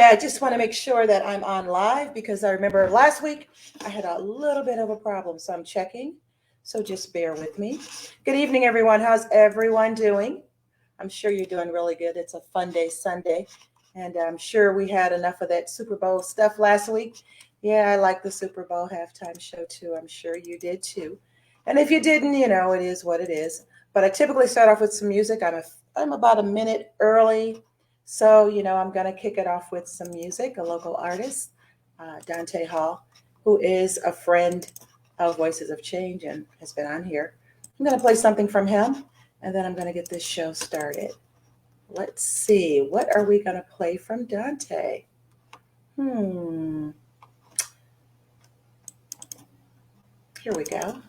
I just want to make sure that I'm on live because I remember last week I had a little bit of a problem, so I'm checking. So just bear with me. Good evening, everyone. How's everyone doing? I'm sure you're doing really good. It's a fun day, Sunday, and I'm sure we had enough of that Super Bowl stuff last week. Yeah, I like the Super Bowl halftime show too. I'm sure you did too. And if you didn't, it is what it is. But I typically start off with some music. I'm about a minute early. So, I'm going to kick it off with some music, a local artist, Dante Hall, who is a friend of Voices of Change and has been on here. I'm going to play something from him, and then I'm going to get this show started. Let's see. What are we going to play from Dante? Here we go.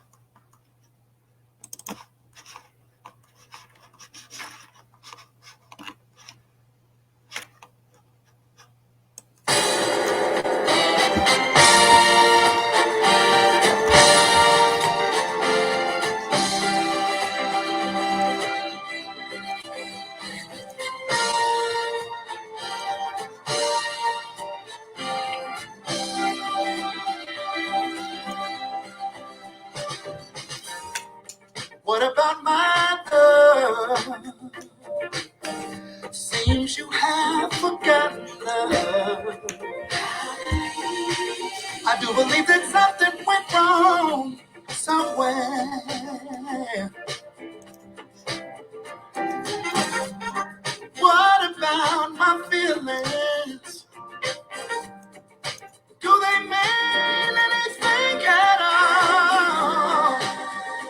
What about my love? Seems you have forgotten love. I do believe that something went wrong somewhere. What about my feelings? Do they mean anything at all?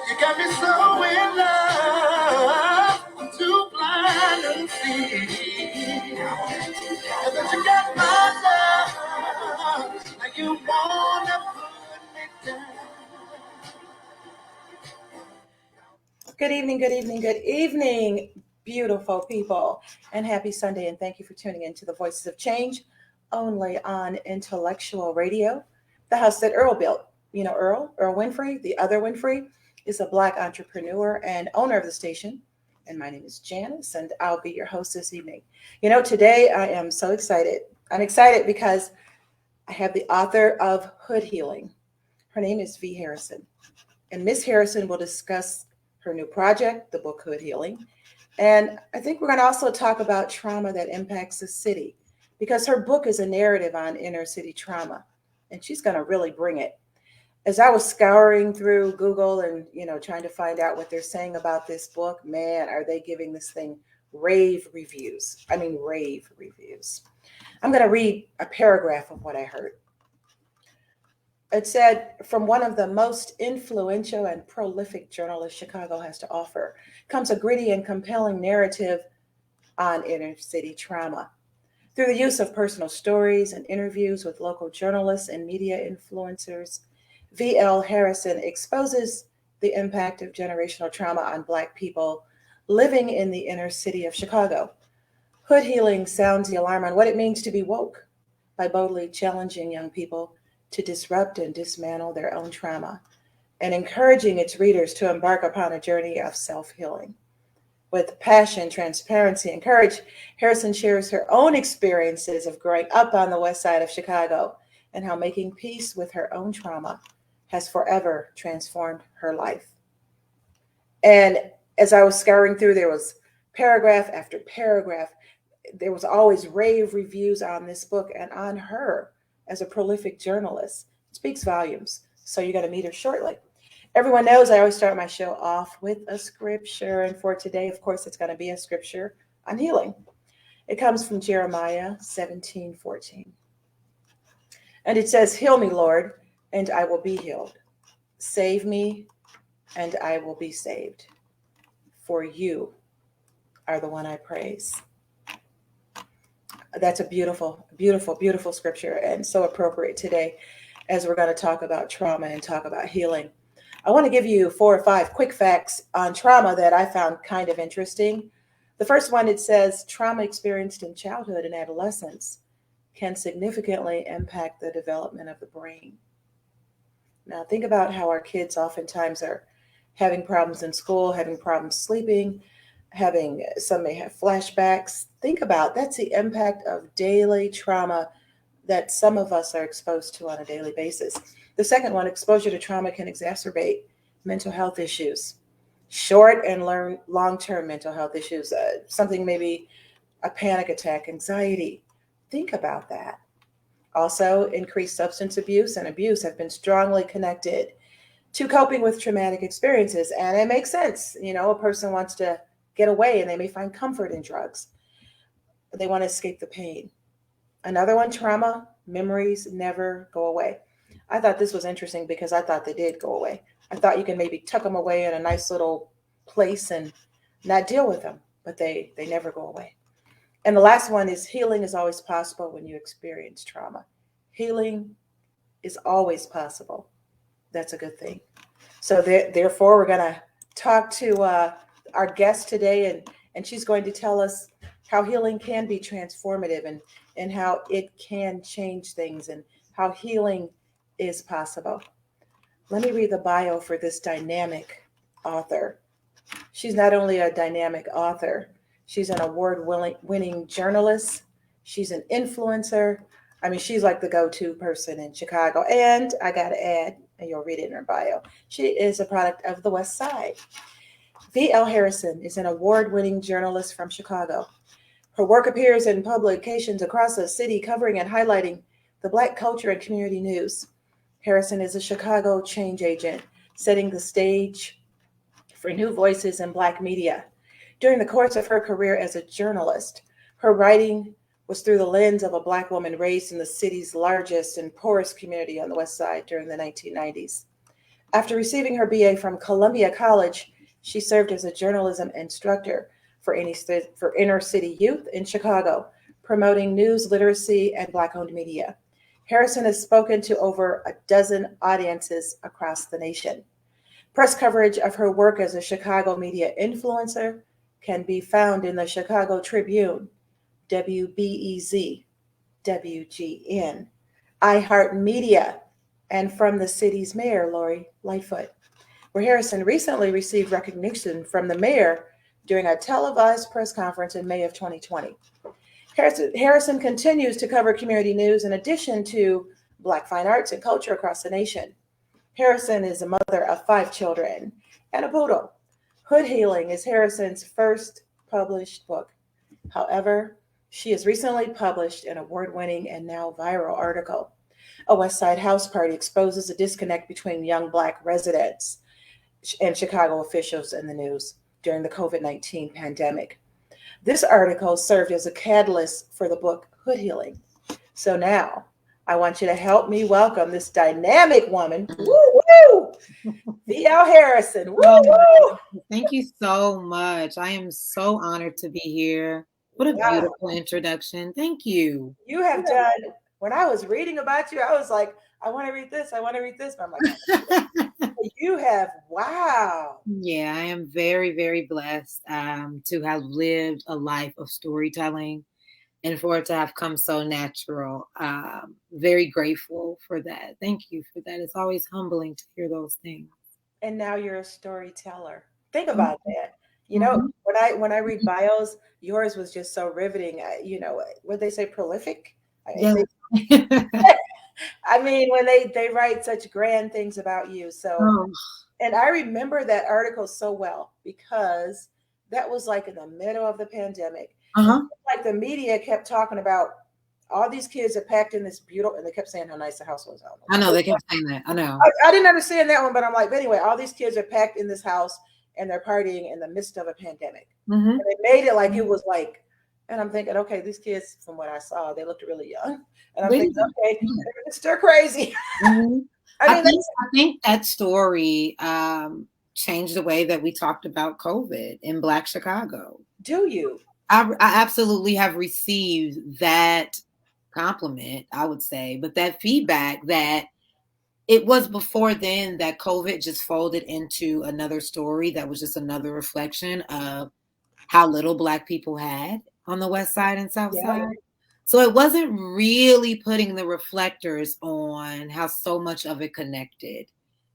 You got me so in love, I'm too blind to see. And that you got my love, like you wanna put me down. Good evening, good evening, good evening, beautiful people, and happy Sunday, and thank you for tuning in to the Voices of Change, only on Intellectual Radio, the house that Earl built. Earl Winfrey, the other Winfrey, is a Black entrepreneur and owner of the station, and my name is Janice, and I'll be your host this evening. Today I am so excited. I'm excited because I have the author of Hood Healing. Her name is V. Harrison, and Miss Harrison will discuss her new project, the book Hood Healing. And I think we're going to also talk about trauma that impacts the city, because her book is a narrative on inner city trauma, and she's going to really bring it. As I was scouring through Google and, trying to find out what they're saying about this book, man, are they giving this thing rave reviews. I mean, rave reviews. I'm going to read a paragraph of what I heard. It said, from one of the most influential and prolific journalists Chicago has to offer comes a gritty and compelling narrative on inner city trauma. Through the use of personal stories and interviews with local journalists and media influencers, V.L. Harrison exposes the impact of generational trauma on Black people living in the inner city of Chicago. Hood Healing sounds the alarm on what it means to be woke by boldly challenging young people to disrupt and dismantle their own trauma, and encouraging its readers to embark upon a journey of self-healing. With passion, transparency, and courage, Harrison shares her own experiences of growing up on the west side of Chicago and how making peace with her own trauma has forever transformed her life. And as I was scouring through, there was paragraph after paragraph. There was always rave reviews on this book and on her as a prolific journalist. It speaks volumes. So you're going to meet her shortly. Everyone knows I always start my show off with a scripture. And for today, of course, it's going to be a scripture on healing. It comes from Jeremiah 17:14. And it says, "Heal me, Lord, and I will be healed. Save me, and I will be saved. For you are the one I praise." That's a beautiful, beautiful, beautiful scripture, and so appropriate today as we're going to talk about trauma and talk about healing. I want to give you 4 or 5 quick facts on trauma that I found kind of interesting. The first one, it says trauma experienced in childhood and adolescence can significantly impact the development of the brain. Now, think about how our kids oftentimes are having problems in school, having problems sleeping, some may have flashbacks. Think about that's the impact of daily trauma that some of us are exposed to on a daily basis. The second one, exposure to trauma can exacerbate mental health issues, short and long-term mental health issues, something maybe a panic attack, anxiety. Think about that. Also, increased substance abuse and abuse have been strongly connected to coping with traumatic experiences. And it makes sense. A person wants to get away and they may find comfort in drugs. They want to escape the pain. Another one, trauma, memories never go away. I thought this was interesting because I thought they did go away. I thought you can maybe tuck them away in a nice little place and not deal with them, but they never go away. And the last one is healing is always possible when you experience trauma. Healing is always possible. That's a good thing. So therefore, we're going to talk to our guest today, and she's going to tell us how healing can be transformative and how it can change things and how healing is possible. Let me read the bio for this dynamic author. She's not only a dynamic author, she's an award-winning journalist. She's an influencer. I mean, she's like the go-to person in Chicago. And I got to add, and you'll read it in her bio, she is a product of the West Side. V.L. Harrison is an award-winning journalist from Chicago. Her work appears in publications across the city covering and highlighting the Black culture and community news. Harrison is a Chicago change agent, setting the stage for new voices in Black media. During the course of her career as a journalist, her writing was through the lens of a Black woman raised in the city's largest and poorest community on the West Side during the 1990s. After receiving her BA from Columbia College, she served as a journalism instructor for inner city youth in Chicago, promoting news literacy and Black-owned media. Harrison has spoken to over a dozen audiences across the nation. Press coverage of her work as a Chicago media influencer can be found in the Chicago Tribune, WBEZ, WGN, iHeartMedia, and from the city's mayor, Lori Lightfoot, where Harrison recently received recognition from the mayor during a televised press conference in May of 2020. Harrison continues to cover community news in addition to Black fine arts and culture across the nation. Harrison is a mother of 5 children and a poodle. Hood Healing is Harrison's first published book. However, she has recently published an award-winning and now viral article. A West Side house party exposes a disconnect between young Black residents and Chicago officials in the news during the COVID-19 pandemic. This article served as a catalyst for the book Hood Healing. So now I want you to help me welcome this dynamic woman, V.L. Harrison. Woo! Thank you so much. I am so honored to be here. What a beautiful introduction. Thank you. You have done, when I was reading about you, I was like, I want to read this. I want to read this. But I'm like, you have, wow. Yeah, I am very, very blessed to have lived a life of storytelling and for it to have come so natural. Very grateful for that. Thank you for that. It's always humbling to hear those things. And now you're a storyteller. Think about that. You know, when I read bios, yours was just so riveting. What they say, prolific? Yeah. I mean, when they write such grand things about you. So, and I remember that article so well because that was like in the middle of the pandemic. Like the media kept talking about all these kids are packed in this beautiful, and they kept saying how nice the house was. I know, they kept saying that. I know. I didn't understand that one, but I'm like, but anyway, all these kids are packed in this house and they're partying in the midst of a pandemic. And they made it like it was like, and I'm thinking, okay, these kids, from what I saw, they looked really young. And I'm thinking, okay, they're stir crazy. I think that story changed the way that we talked about COVID in Black Chicago. Do you? I absolutely have received that compliment, I would say, but that feedback that it was before then that COVID just folded into another story that was just another reflection of how little Black people had on the West Side and South Side. So it wasn't really putting the reflectors on how so much of it connected.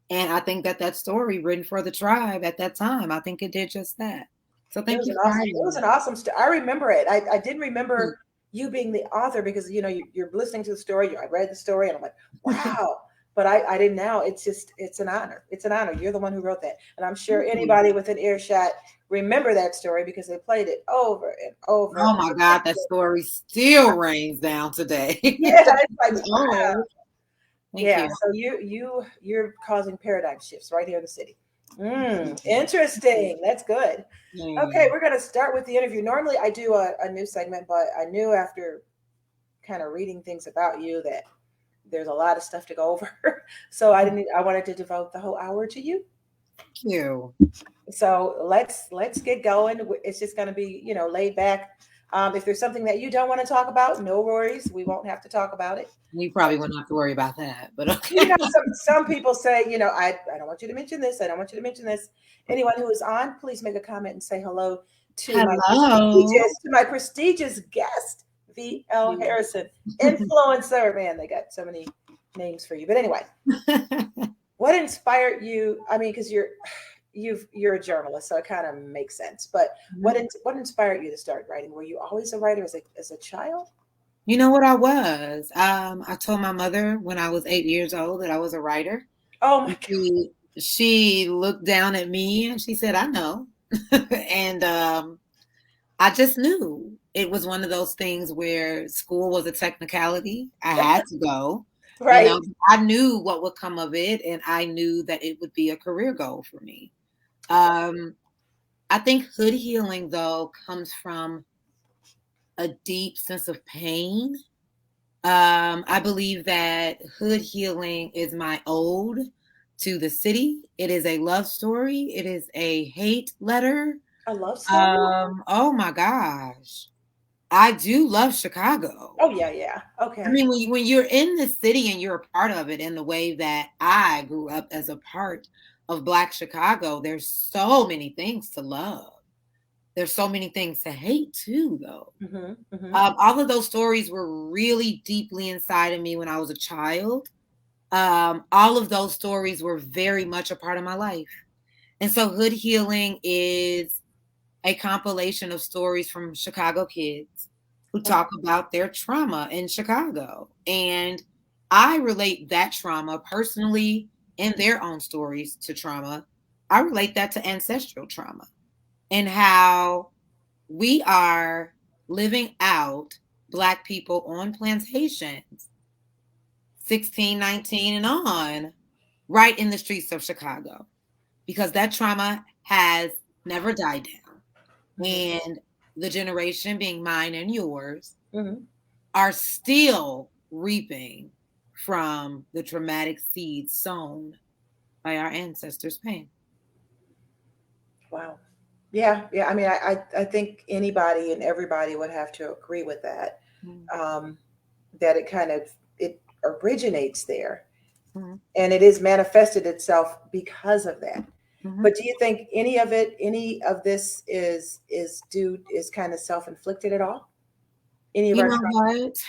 And I think that story written for the tribe at that time, I think it did just that. So thank you for It was an awesome story. I remember it. I didn't remember you being the author because you're listening to the story. I read the story and I'm like, wow. But I didn't know. It's an honor. It's an honor. You're the one who wrote that, and I'm sure anybody within earshot remember that story because they played it over and over. Oh my God, that story still rains down today. Yeah, it's like wow. Thank Yeah, you. so you're causing paradigm shifts right here in the city. Interesting. That's good. Okay, we're going to start with the interview. Normally, I do a new segment, but I knew after kind of reading things about you that there's a lot of stuff to go over. So I wanted to devote the whole hour to you. Thank you. So let's get going. It's just going to be laid back. If there's something that you don't want to talk about, no worries. We won't have to talk about it. You probably won't have to worry about that, but okay. Some people say, I don't want you to mention this. I don't want you to mention this. Anyone who is on, please make a comment and say hello to my prestigious guest, V.L. Harrison, influencer. Man, they got so many names for you. But anyway, what inspired you? I mean, because you're a journalist, so it kind of makes sense. But what inspired you to start writing? Were you always a writer as a child? You know what I was? I told my mother when I was 8 years old that I was a writer. Oh my God. She looked down at me and she said, I know. And I just knew it was one of those things where school was a technicality. I had to go. Right. I knew what would come of it, and I knew that it would be a career goal for me. I think hood healing, though, comes from a deep sense of pain. I believe that hood healing is my ode to the city. It is a love story. It is a hate letter. A love story? Oh my gosh. I do love Chicago. Oh yeah. Okay. I mean, when you're in the city and you're a part of it in the way that I grew up as a part of Black Chicago, there's so many things to love. There's so many things to hate too, though. All of those stories were really deeply inside of me when I was a child. All of those stories were very much a part of my life. And so hood healing is a compilation of stories from Chicago kids who talk about their trauma in Chicago. And I relate that trauma personally in their own stories to trauma. I relate that to ancestral trauma and how we are living out Black people on plantations, 16, 19 and on, right in the streets of Chicago, because that trauma has never died down. And the generation, being mine and yours, are still reaping from the traumatic seeds sown by our ancestors' pain. Wow. Yeah. I mean, I think anybody and everybody would have to agree with that. That it originates there, and it is manifested itself because of that. But do you think any of this is kind of self-inflicted at all? You know what?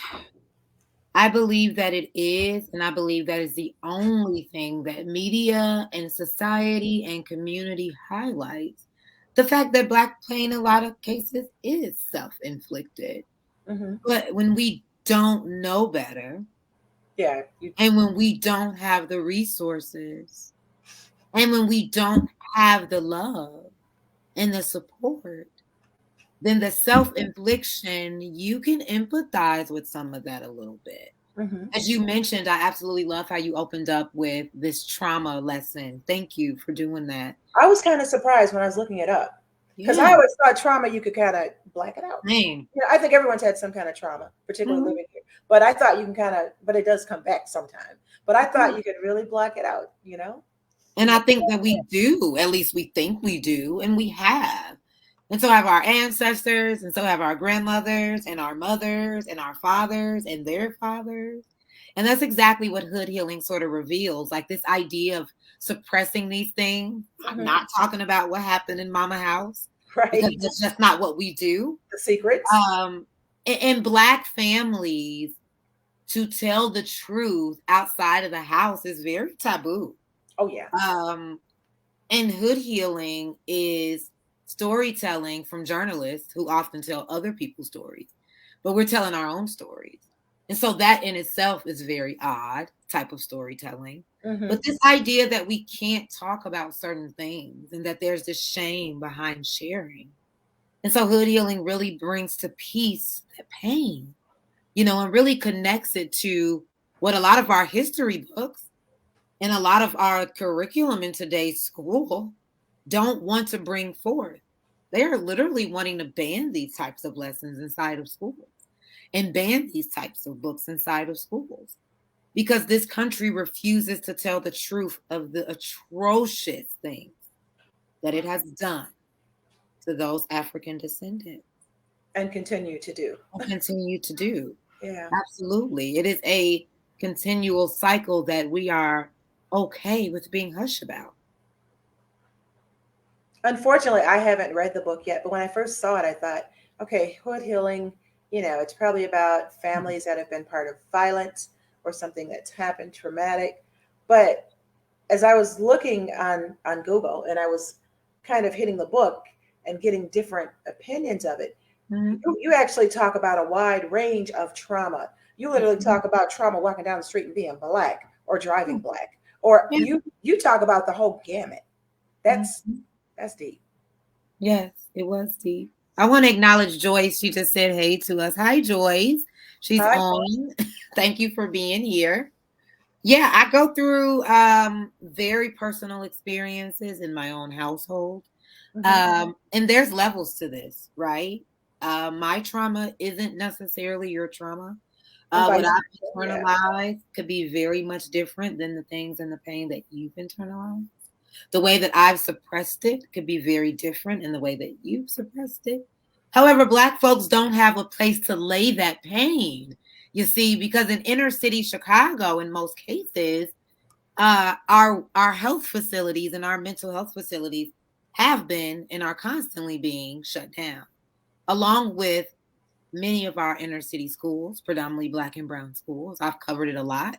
I believe that it is, and I believe that is the only thing that media and society and community highlights. The fact that Black pain in a lot of cases is self-inflicted. But when we don't know better, and when we don't have the resources, and when we don't have the love and the support, then the self-infliction, you can empathize with some of that a little bit. As you mentioned, I absolutely love how you opened up with this trauma lesson. Thank you for doing that. I was kind of surprised when I was looking it up because I always thought trauma, you could kind of black it out. I think everyone's had some kind of trauma, particularly living here. But I thought you can but it does come back sometime. But I thought you could really black it out, And I think that we do, at least we think we do, and we have. And so have our ancestors, and so have our grandmothers, and our mothers, and our fathers, and their fathers. And that's exactly what hood healing sort of reveals, like this idea of suppressing these things. I'm not talking about what happened in Mama House. Right. Because that's just not what we do. The secrets. In Black families, to tell the truth outside of the house is very taboo. Oh, yeah. And hood healing is storytelling from journalists who often tell other people's stories, but we're telling our own stories. And so that in itself is very odd type of storytelling. Mm-hmm. But this idea that we can't talk about certain things and that there's this shame behind sharing. And so hood healing really brings to peace that pain, and really connects it to what a lot of our history books and a lot of our curriculum in today's school don't want to bring forth. They are literally wanting to ban these types of lessons inside of schools and ban these types of books inside of schools because this country refuses to tell the truth of the atrocious things that it has done to those African descendants. And continue to do. Yeah. Absolutely. It is a continual cycle that we are okay with being hushed about. Unfortunately, I haven't read the book yet, but when I first saw it, I thought, okay, hood healing, it's probably about families that have been part of violence or something that's happened traumatic. But as I was looking on Google and I was kind of hitting the book and getting different opinions of it, you actually talk about a wide range of trauma. You literally talk about trauma walking down the street and being black or driving black, or you talk about the whole gamut. That's deep. Yes, it was deep. I want to acknowledge Joyce. She just said hey to us. Hi, Joyce. She's on. Thank you for being here. Yeah, I go through very personal experiences in my own household. And there's levels to this, right? My trauma isn't necessarily your trauma. What I've internalized could be very much different than the things and the pain that you've internalized. The way that I've suppressed it could be very different in the way that you've suppressed it. However, Black folks don't have a place to lay that pain, you see, because in inner city Chicago, in most cases, our health facilities and our mental health facilities have been and are constantly being shut down, along with many of our inner city schools, predominantly Black and brown schools. I've covered it a lot.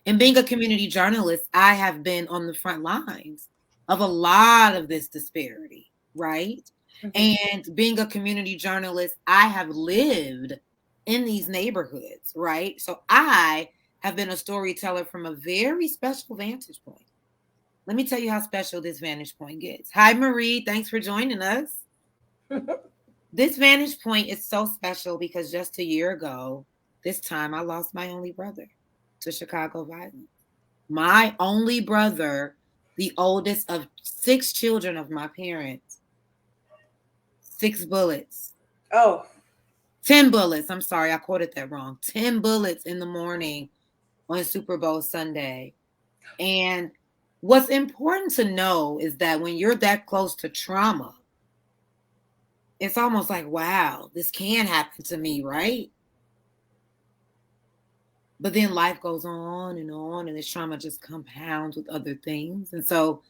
And being a community journalist, I have been on the front lines of a lot of this disparity, right? And being a community journalist, I have lived in these neighborhoods, right? So I have been a storyteller from a very special vantage point. Let me tell you how special this vantage point gets. Hi, Marie. Thanks for joining us. This vantage point is so special because just a year ago, this time I lost my only brother to Chicago violence. My only brother, the oldest of 6 children of my parents, 6 bullets. 10 bullets. I'm sorry, I quoted that wrong. 10 bullets in the morning on Super Bowl Sunday. And what's important to know is that when you're that close to trauma, it's almost like, wow, this can happen to me, right? But then life goes on, and this trauma just compounds with other things. And so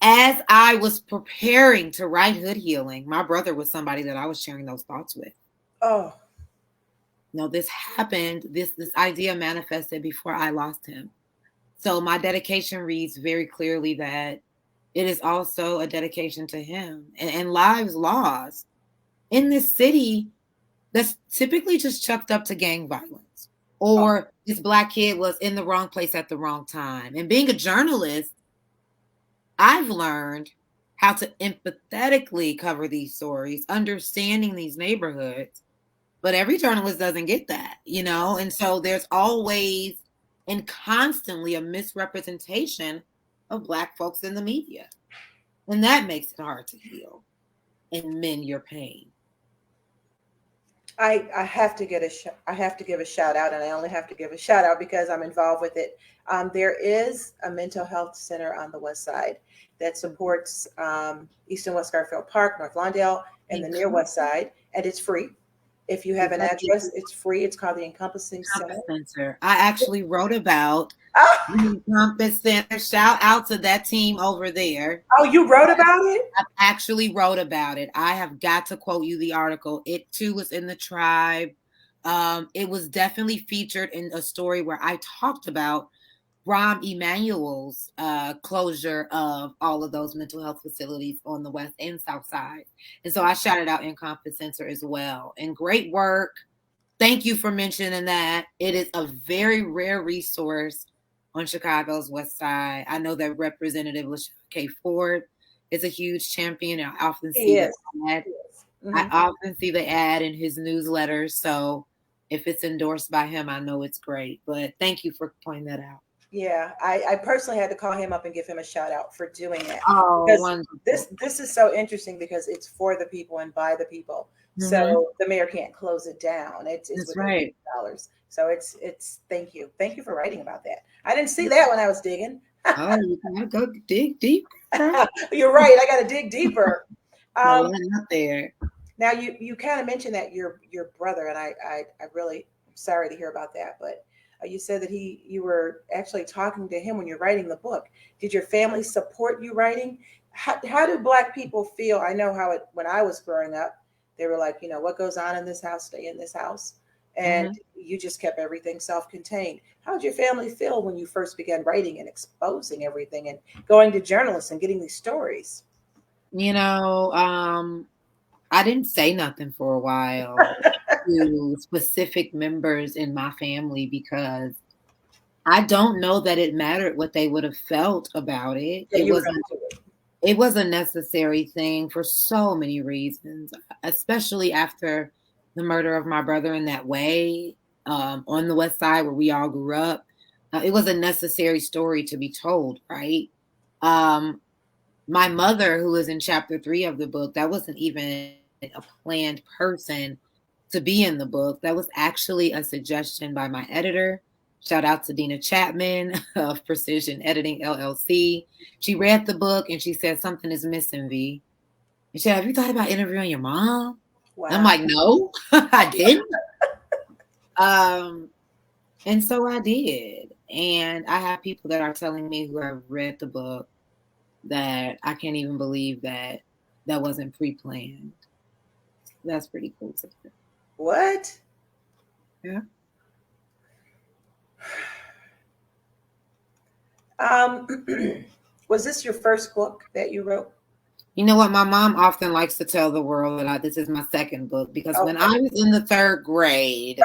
as I was preparing to write Hood Healing, my brother was somebody that I was sharing those thoughts with. This happened, this idea manifested before I lost him. So my dedication reads very clearly that it is also a dedication to him and lives lost in this city that's typically just chucked up to gang violence, or this Black kid was in the wrong place at the wrong time. And being a journalist, I've learned how to empathetically cover these stories, understanding these neighborhoods, but every journalist doesn't get that, and so there's always and constantly a misrepresentation of Black folks in the media. And that makes it hard to heal and mend your pain. I have to give a shout out, and I only have to give a shout out because I'm involved with it. There is a mental health center on the West Side that supports East and West Garfield Park, North Lawndale, and the near West Side, and it's free. If you have an address, it's free. It's called the Encompassing Center. I actually wrote about the Encompass Center. Shout out to that team over there. Oh, you wrote about it? I actually wrote about it. I have got to quote you the article. It too was in the Tribe. It was definitely featured in a story where I talked about Rahm Emanuel's closure of all of those mental health facilities on the West and South Side. And so I shouted out Encompass Center as well. And great work. Thank you for mentioning that. It is a very rare resource on Chicago's West Side. I know that Representative LaShawn K. Ford is a huge champion. I often see the ad. Mm-hmm. I often see the ad in his newsletters. So if it's endorsed by him, I know it's great. But thank you for pointing that out. Yeah, I personally had to call him up and give him a shout out for doing it. Oh, because wonderful. this is so interesting because it's for the people and by the people. Mhm. So the mayor can't close it down. It's That's with right. $8. So it's thank you for writing about that. I didn't see that when I was digging. Oh, you gotta go dig deep. You're right. I got to dig deeper. Out there. Now you kind of mentioned that your brother, and I really am sorry to hear about that, but you said that you were actually talking to him when you're writing the book. Did your family support you writing? How do Black people feel? I know how when I was growing up, they were like, what goes on in this house, stay in this house. And you just kept everything self-contained. How did your family feel when you first began writing and exposing everything and going to journalists and getting these stories? I didn't say nothing for a while to specific members in my family because I don't know that it mattered what they would have felt about it. Yeah, it was a necessary thing for so many reasons, especially after the murder of my brother in that way on the West Side where we all grew up. It was a necessary story to be told, right? My mother, who is in chapter 3 of the book, that wasn't even a planned person to be in the book. That was actually a suggestion by my editor. Shout out to Dina Chapman of Precision Editing LLC. She read the book and she said, something is missing, V. And she said, have you thought about interviewing your mom? Wow. I'm like, no, I didn't. And so I did. And I have people that are telling me who have read the book that I can't even believe that wasn't pre-planned. That's pretty cool too. What? Yeah. Was this your first book that you wrote? You know what? My mom often likes to tell the world that this is my second book because when I was in the third grade,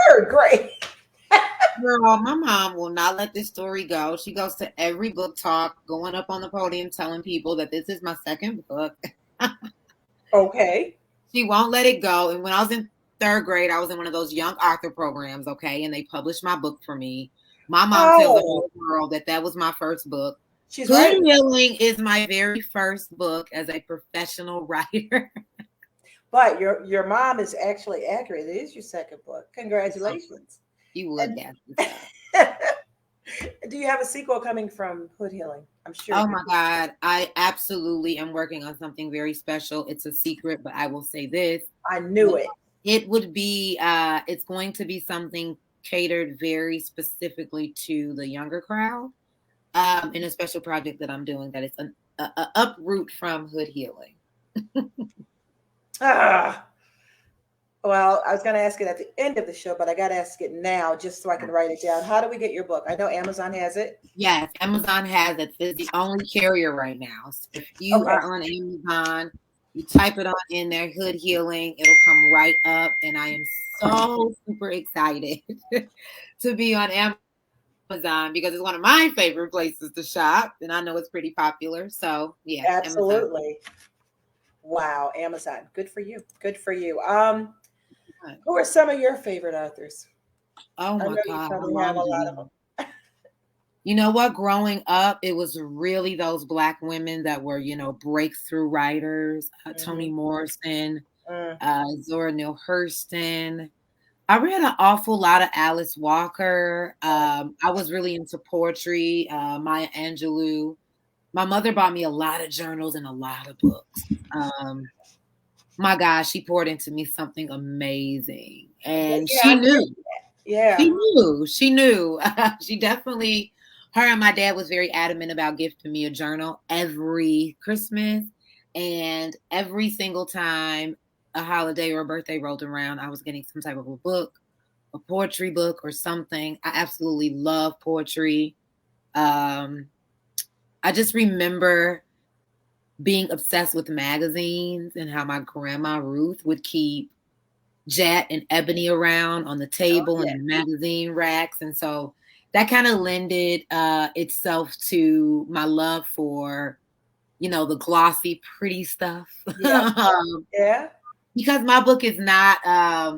girl, my mom will not let this story go. She goes to every book talk, going up on the podium, telling people that this is my second book. Okay. She won't let it go. And when I was in third grade, I was in one of those young author programs, okay? And they published my book for me. My mom tells the whole world that was my first book. She's right. Good Healing is my very first book as a professional writer. But your mom is actually accurate. It is your second book. Congratulations. You look at it. Do you have a sequel coming from Hood Healing? I'm sure. Oh my God. I absolutely am working on something very special. It's a secret, but I will say this. I knew it. It would be, it's going to be something catered very specifically to the younger crowd in a special project that I'm doing that is an uproot from Hood Healing. Well, I was going to ask it at the end of the show, but I got to ask it now just so I can write it down. How do we get your book? I know Amazon has it. Yes, Amazon has it. It's the only carrier right now. So if you are on Amazon, you type it on in there, Hood Healing, it'll come right up. And I am so super excited to be on Amazon because it's one of my favorite places to shop. And I know it's pretty popular. So yeah. Absolutely. Amazon. Wow. Amazon. Good for you. Good for you. Who are some of your favorite authors? Oh my God. You probably have a lot of them. You know what? Growing up, it was really those Black women that were, breakthrough writers. Toni Morrison, Zora Neale Hurston. I read an awful lot of Alice Walker. I was really into poetry, Maya Angelou. My mother bought me a lot of journals and a lot of books. My gosh, she poured into me something amazing. And she knew. Yeah. She knew. She definitely, her and my dad was very adamant about gifting me a journal every Christmas. And every single time a holiday or a birthday rolled around, I was getting some type of a book, a poetry book or something. I absolutely love poetry. I just remember being obsessed with magazines and how my grandma Ruth would keep Jet and Ebony around on the table and the magazine racks. And so that kind of lended itself to my love for, the glossy, pretty stuff. Yeah. Because my book is not,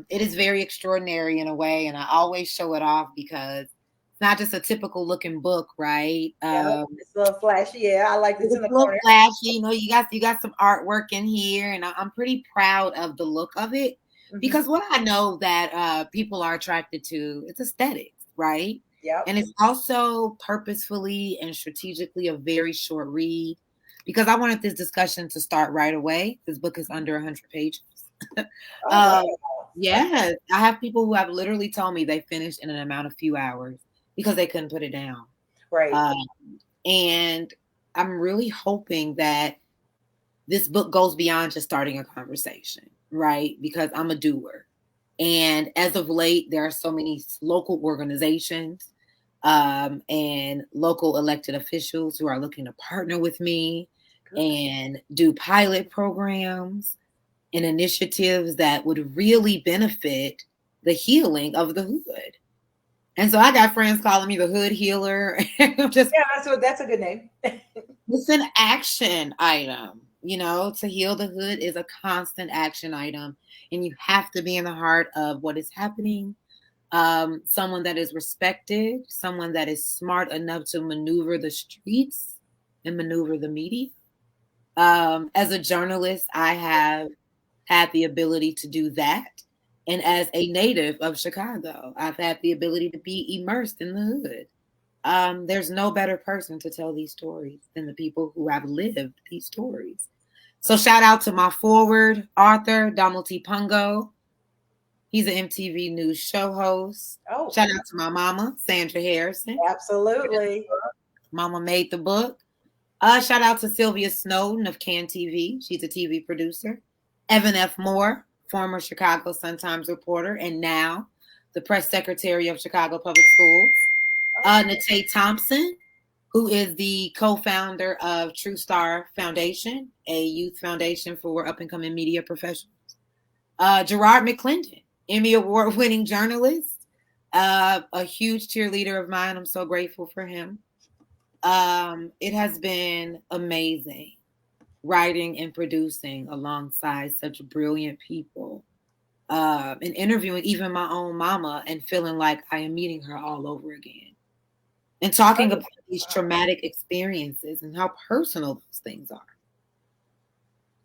it is very extraordinary in a way. And I always show it off because it's not just a typical looking book, right? It's a little flashy. Yeah, I like this in the It's a little corner. flashy, you got some artwork in here, and I'm pretty proud of the look of it because what I know that people are attracted to, it's aesthetics, right? Yeah. And it's also purposefully and strategically a very short read because I wanted this discussion to start right away. This book is under 100 pages. Yes, I have people who have literally told me they finished in an amount of few hours because they couldn't put it down. Right. And I'm really hoping that this book goes beyond just starting a conversation, right? Because I'm a doer. And as of late, there are so many local organizations and local elected officials who are looking to partner with me and do pilot programs and initiatives that would really benefit the healing of the hood. And so I got friends calling me the hood healer. That's a good name. It's an action item. To heal the hood is a constant action item. And you have to be in the heart of what is happening. Someone that is respected, someone that is smart enough to maneuver the streets and maneuver the media. As a journalist, I have had the ability to do that. And as a native of Chicago, I've had the ability to be immersed in the hood. There's no better person to tell these stories than the people who have lived these stories. So shout out to my forward author, Donald T. Pungo. He's an MTV News show host. Shout out to my mama, Sandra Harrison. Absolutely. Mama made the book. Shout out to Sylvia Snowden of Can TV. She's a TV producer. Evan F. Moore, former Chicago Sun-Times reporter, and now the press secretary of Chicago Public Schools. Nate Thompson, who is the co-founder of True Star Foundation, a youth foundation for up-and-coming media professionals. Gerard McClendon, Emmy Award-winning journalist, a huge cheerleader of mine. I'm so grateful for him. It has been amazing writing and producing alongside such brilliant people, and interviewing even my own mama and feeling like I am meeting her all over again. And talking about these traumatic experiences and how personal those things are.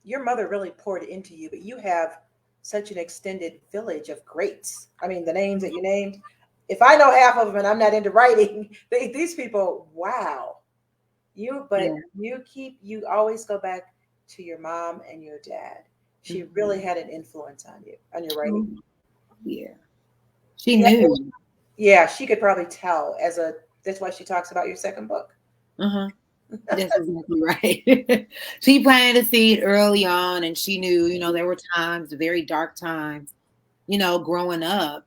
Your mother really poured into you, but you have such an extended village of greats. I mean, the names that you named, if I know half of them and I'm not into writing, these people, wow. You always go back to your mom and your dad. She really had an influence on you, on your writing. Yeah. She knew. Yeah, she could probably tell that's why she talks about your second book. That's exactly right. She planted a seed early on, and she knew, there were times, very dark times, growing up,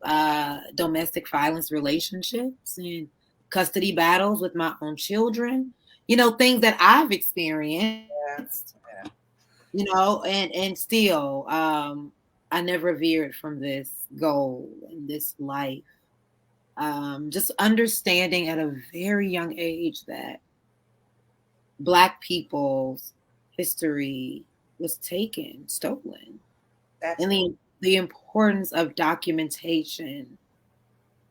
domestic violence relationships and custody battles with my own children, things that I've experienced, and still, I never veered from this goal and this life. Just understanding at a very young age that Black people's history was stolen. And the importance of documentation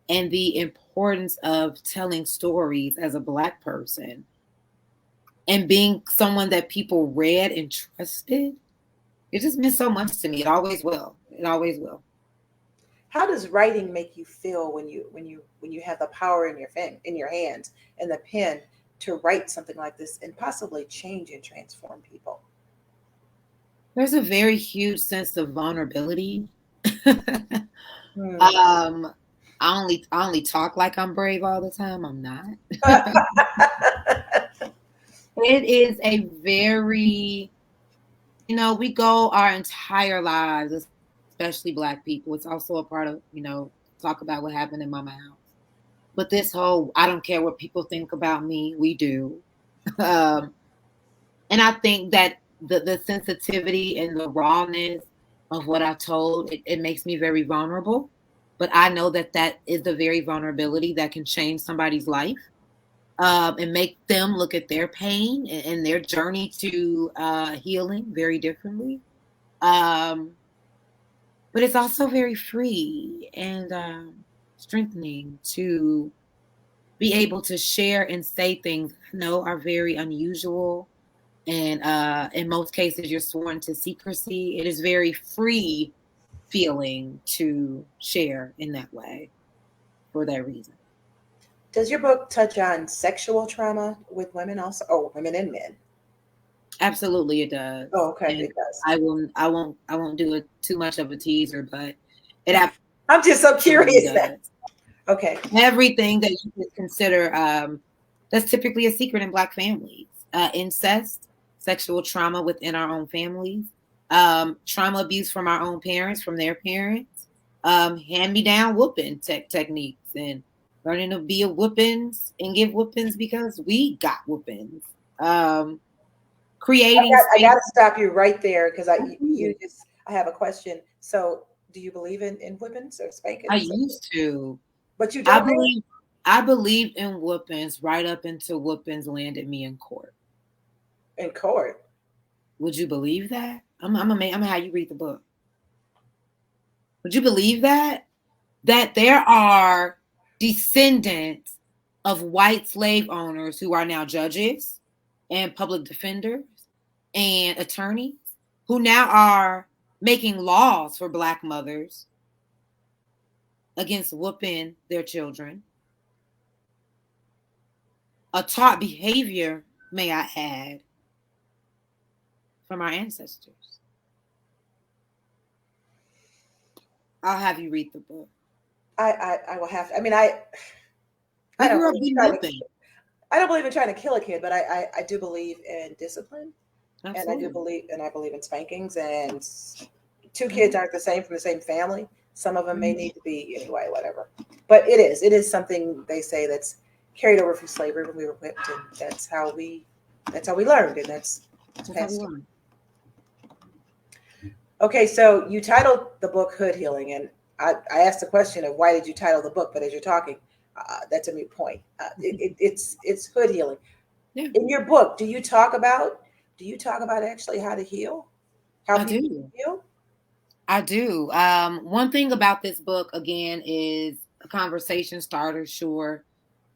and the importance of telling stories as a Black person and being someone that people read and trusted. It just meant so much to me. It always will. It always will. How does writing make you feel when you have the power in your hands and the pen to write something like this and possibly change and transform people? There's a very huge sense of vulnerability. I only talk like I'm brave all the time. I'm not. It is a very, we go our entire lives, especially Black people. It's also a part of, talk about what happened in Mama House. But this whole, I don't care what people think about me, we do. And I think that the sensitivity and the rawness of what I told, it makes me very vulnerable. But I know that that is the very vulnerability that can change somebody's life, and make them look at their pain and their journey to healing very differently. But it's also very free and strengthening to be able to share and say things I know are very unusual. And in most cases, you're sworn to secrecy. It is very free feeling to share in that way for that reason. Does your book touch on sexual trauma with women also? Oh, women and men. Absolutely, it does. Oh, okay, And it does. I won't do it too much of a teaser, but it I'm just so curious. does. Okay. Everything that you would consider that's typically a secret in Black families. Incest, sexual trauma within our own families, trauma abuse from our own parents, from their parents, hand-me-down whooping techniques, and learning to be a whoopings and give whoopings because we got whoopings. Creating. I got to stop you right there because I have a question. So, do you believe in whippings or spankings? I used to, but you don't. I believe in whoopings right up until whoopings landed me in court. In court? Would you believe that? I'm gonna have you read the book. Would you believe that there are descendants of white slave owners who are now judges and public defenders and attorneys who now are making laws for Black mothers against whooping their children? A taught behavior, may I add, from our ancestors. I'll have you read the book. I will have to. I mean, I don't believe in trying to kill a kid, but I do believe in discipline. Absolutely. And I believe in spankings, and two kids aren't the same from the same family. Some of them may need to be anyway, whatever. But it is something they say that's carried over from slavery when we were whipped, and that's how we learned, and that's passed. Okay, so you titled the book Hood Healing, and I asked the question of why did you title the book, but as you're talking, that's a moot point. It's hood healing. Yeah. In your book, do you talk about actually how to heal? How people heal? I do. One thing about this book, again, is a conversation starter, sure,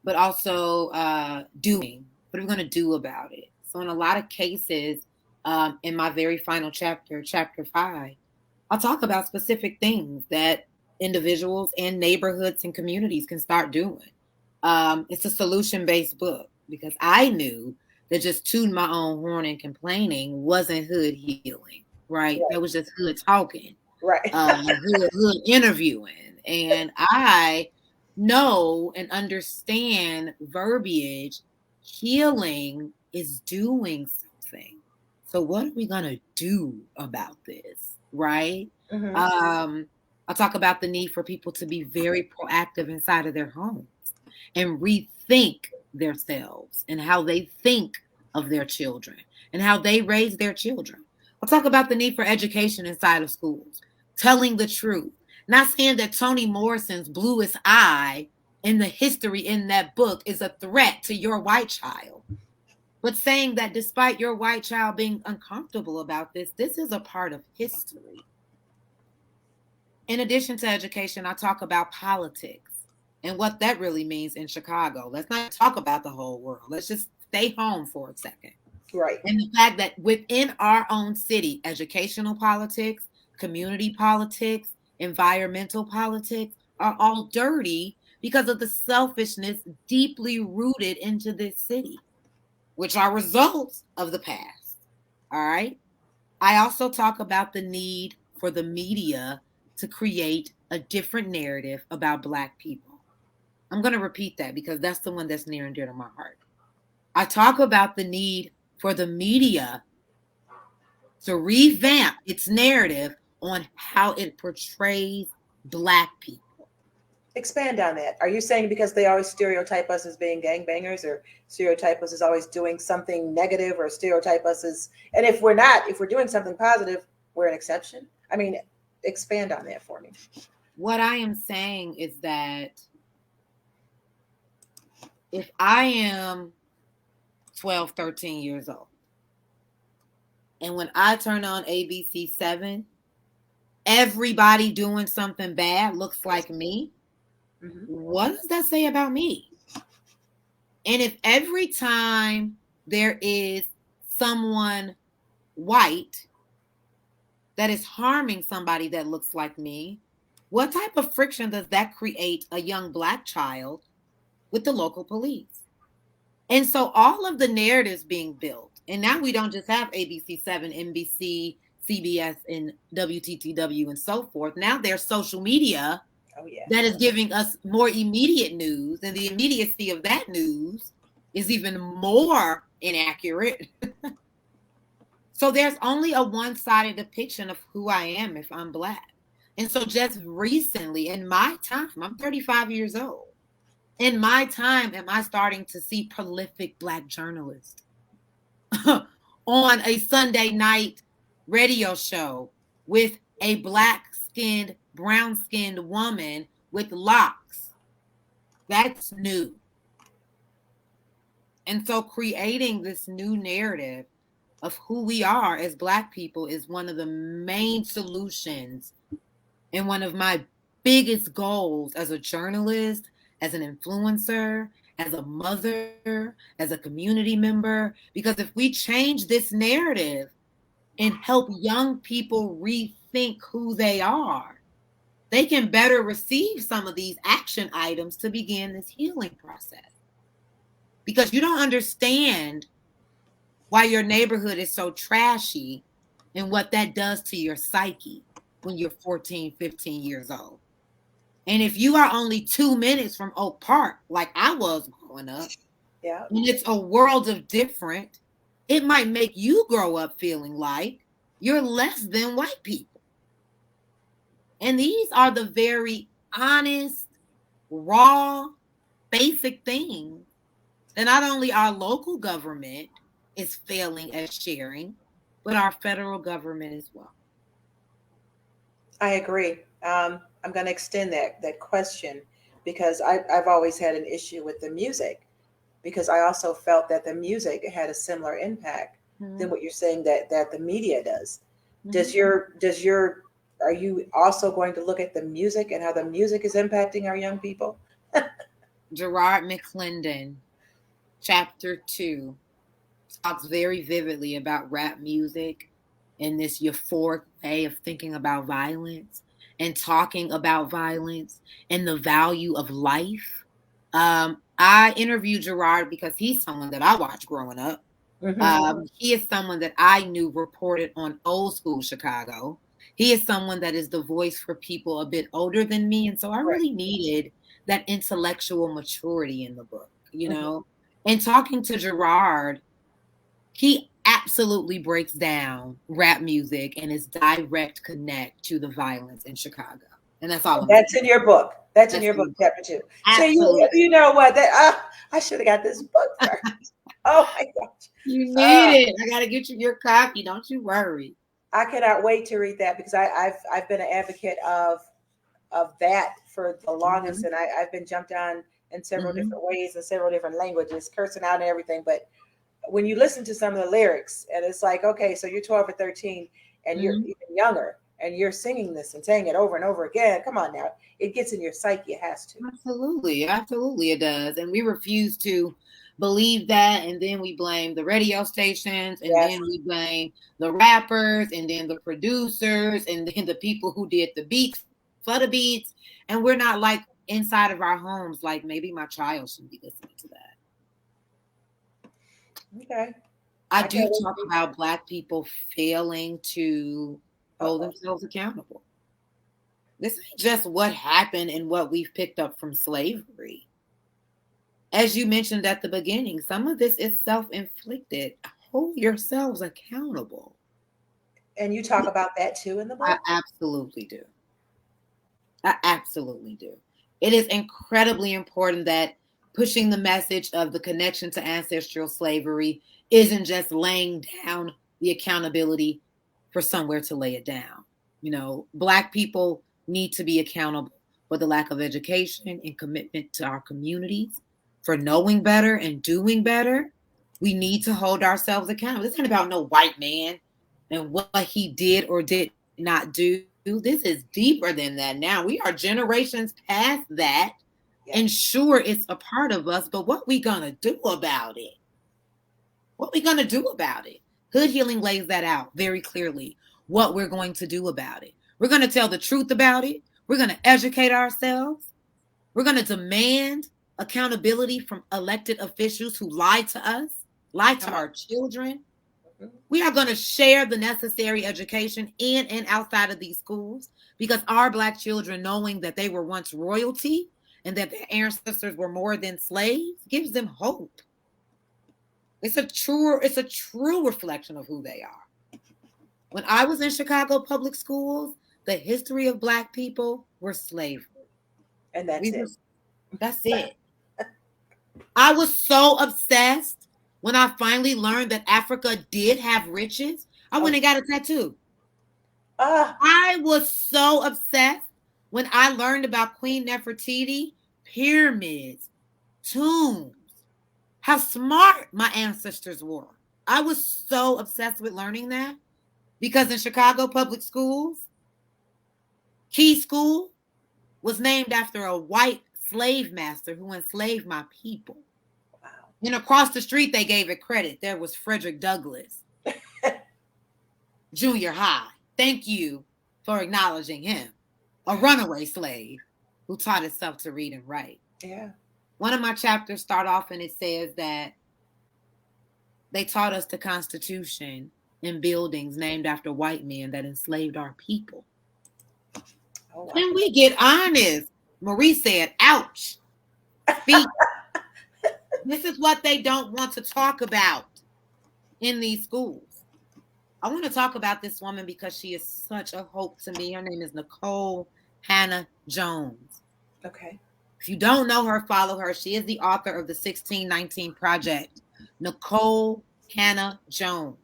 but also doing. What are we going to do about it? So in a lot of cases, in my very final chapter, chapter 5, I'll talk about specific things that individuals and neighborhoods and communities can start doing. It's a solution-based book because I knew that just tooting my own horn and complaining wasn't hood healing, right? That was just hood talking, right? Hood interviewing. And I know and understand verbiage. Healing is doing something. So what are we going to do about this, right? Mm-hmm. I'll talk about the need for people to be very proactive inside of their homes and rethink themselves and how they think of their children and how they raise their children. I'll talk about the need for education inside of schools, telling the truth. Not saying that Toni Morrison's bluest eye in the history in that book is a threat to your white child, but saying that despite your white child being uncomfortable about this, this is a part of history. In addition to education, I talk about politics and what that really means in Chicago. Let's not talk about the whole world. Let's just stay home for a second. Right. And the fact that within our own city, educational politics, community politics, environmental politics are all dirty because of the selfishness deeply rooted into this city, which are results of the past. All right. I also talk about the need for the media to create a different narrative about Black people. I'm going to repeat that because that's the one that's near and dear to my heart. I talk about the need for the media to revamp its narrative on how it portrays Black people. Expand on that. Are you saying because they always stereotype us as being gangbangers, or stereotype us as always doing something negative, or stereotype us as, and if we're not, if we're doing something positive, we're an exception? I mean, expand on that for me. What I am saying is that if I am 12, 13 years old, and when I turn on ABC 7, everybody doing something bad looks like me, what does that say about me? And if every time there is someone white that is harming somebody that looks like me, what type of friction does that create a young Black child with the local police? And so all of the narratives being built, and now we don't just have ABC 7, NBC, CBS, and WTTW and so forth. Now there's social media that is giving us more immediate news, and the immediacy of that news is even more inaccurate. So there's only a one-sided depiction of who I am if I'm Black. And so just recently, in my time, I'm 35 years old. In my time, am I starting to see prolific Black journalists on a Sunday night radio show with a Black-skinned, brown-skinned woman with locks. That's new. And so creating this new narrative of who we are as Black people is one of the main solutions and one of my biggest goals as a journalist, as an influencer, as a mother, as a community member. Because if we change this narrative and help young people rethink who they are, they can better receive some of these action items to begin this healing process. Because you don't understand why your neighborhood is so trashy and what that does to your psyche when you're 14, 15 years old. And if you are only 2 minutes from Oak Park, like I was growing up, and it's a world of different, it might make you grow up feeling like you're less than white people. And these are the very honest, raw, basic things that not only our local government is failing at sharing, but our federal government as well. I agree. I'm going to extend that question, because I've always had an issue with the music, because I also felt that the music had a similar impact than what you're saying that the media does. Are you also going to look at the music and how the music is impacting our young people? Gerard McClendon, chapter 2, talks very vividly about rap music and this euphoric way of thinking about violence and talking about violence and the value of life. I interviewed Gerard because he's someone that I watched growing up. He is someone that I knew reported on old school Chicago. He is someone that is the voice for people a bit older than me. And so I really needed that intellectual maturity in the book, you know? And talking to Gerard, he absolutely breaks down rap music and its direct connect to the violence in Chicago. And that's all. That's in your book. That's in your book, chapter 2. Absolutely. So you know what? I should have got this book first. Oh my gosh. You need it. I got to get you your copy. Don't you worry. I cannot wait to read that, because I've been an advocate of that for the longest, and I've been jumped on in several different ways and several different languages, cursing out and everything. But when you listen to some of the lyrics, and it's like, okay, so you're 12 or 13 and you're even younger and you're singing this and saying it over and over again. Come on now. It gets in your psyche. It has to. Absolutely. Absolutely it does. And we refuse to believe that. And then we blame the radio stations, and then we blame the rappers, and then the producers, and then the people who did the beats for the beats. And we're not like inside of our homes, like maybe my child should be listening to that. Okay. I do talk about Black people failing to hold themselves accountable. This ain't just what happened and what we've picked up from slavery. As you mentioned at the beginning, some of this is self-inflicted. Hold yourselves accountable. And you talk about that too in the book? I absolutely do. I absolutely do. It is incredibly important that pushing the message of the connection to ancestral slavery isn't just laying down the accountability for somewhere to lay it down. You know, Black people need to be accountable for the lack of education and commitment to our communities, for knowing better and doing better. We need to hold ourselves accountable. This isn't about no white man and what he did or did not do. This is deeper than that now. We are generations past that. Yeah. And sure, it's a part of us, but what we gonna do about it? What we gonna do about it? Hood Healing lays that out very clearly, what we're going to do about it. We're going to tell the truth about it. We're going to educate ourselves. We're going to demand accountability from elected officials who lie to us, lie to our children. We are going to share the necessary education in and outside of these schools, because our Black children, knowing that they were once royalty and that their ancestors were more than slaves, gives them hope. It's a true reflection of who they are. When I was in Chicago public schools, the history of Black people were slavery. And that's it. That's it. I was so obsessed when I finally learned that Africa did have riches. I went and got a tattoo. I was so obsessed when I learned about Queen Nefertiti, pyramids, tombs, how smart my ancestors were. I was so obsessed with learning that, because in Chicago public schools, Key School was named after a white slave master who enslaved my people. Wow. And across the street, they gave it credit. There was Frederick Douglass, Junior High. Thank you for acknowledging him. A runaway slave who taught himself to read and write. Yeah. One of my chapters start off and it says that they taught us the Constitution in buildings named after white men that enslaved our people. Oh, wow. Can we get honest? Marie said, ouch. Speak. This is what they don't want to talk about in these schools. I want to talk about this woman because she is such a hope to me. Her name is Nicole Hannah Jones. Okay. If you don't know her, follow her. She is the author of the 1619 Project. Nicole Hannah Jones.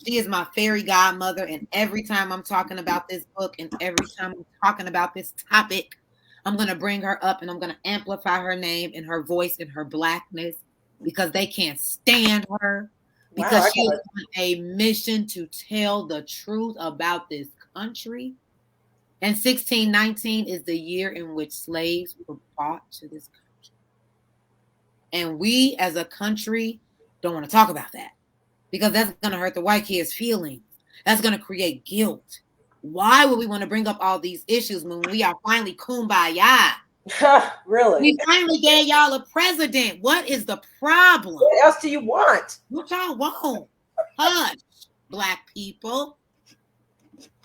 She is my fairy godmother, and every time I'm talking about this book and every time I'm talking about this topic, I'm going to bring her up and I'm going to amplify her name and her voice and her Blackness, because they can't stand her, because she is on a mission to tell the truth about this country. And 1619 is the year in which slaves were brought to this country. And we as a country don't want to talk about that, because that's going to hurt the white kids' feelings. That's going to create guilt. Why would we want to bring up all these issues when we are finally kumbaya? Really? We finally gave y'all a president. What is the problem? What else do you want? What y'all want? Hush, Black people.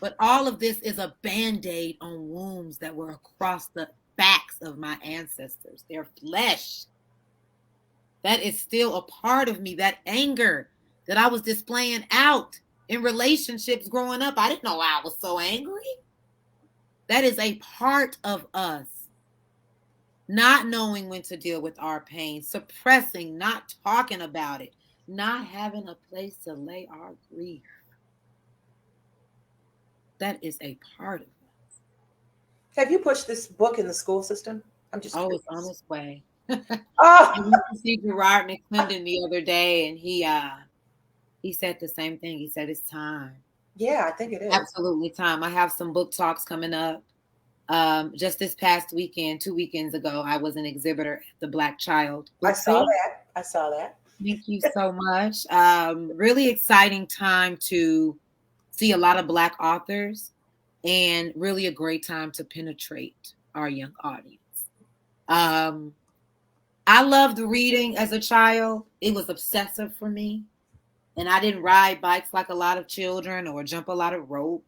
But all of this is a Band-Aid on wounds that were across the backs of my ancestors, their flesh. That is still a part of me, that anger that I was displaying out in relationships growing up. I didn't know I was so angry. That is a part of us. Not knowing when to deal with our pain, suppressing, not talking about it, not having a place to lay our grief. That is a part of us. Have you pushed this book in the school system? I'm just curious. It's on its way. Oh. I went to see Gerard McClendon the other day, and he said the same thing. He said it's time. Yeah, I think it is. Absolutely time. I have some book talks coming up. Just this past weekend, 2 weekends ago, I was an exhibitor at the Black Child. I saw that. Thank you so much. Really exciting time to see a lot of Black authors, and really a great time to penetrate our young audience. I loved reading as a child. It was obsessive for me. And I didn't ride bikes like a lot of children or jump a lot of rope.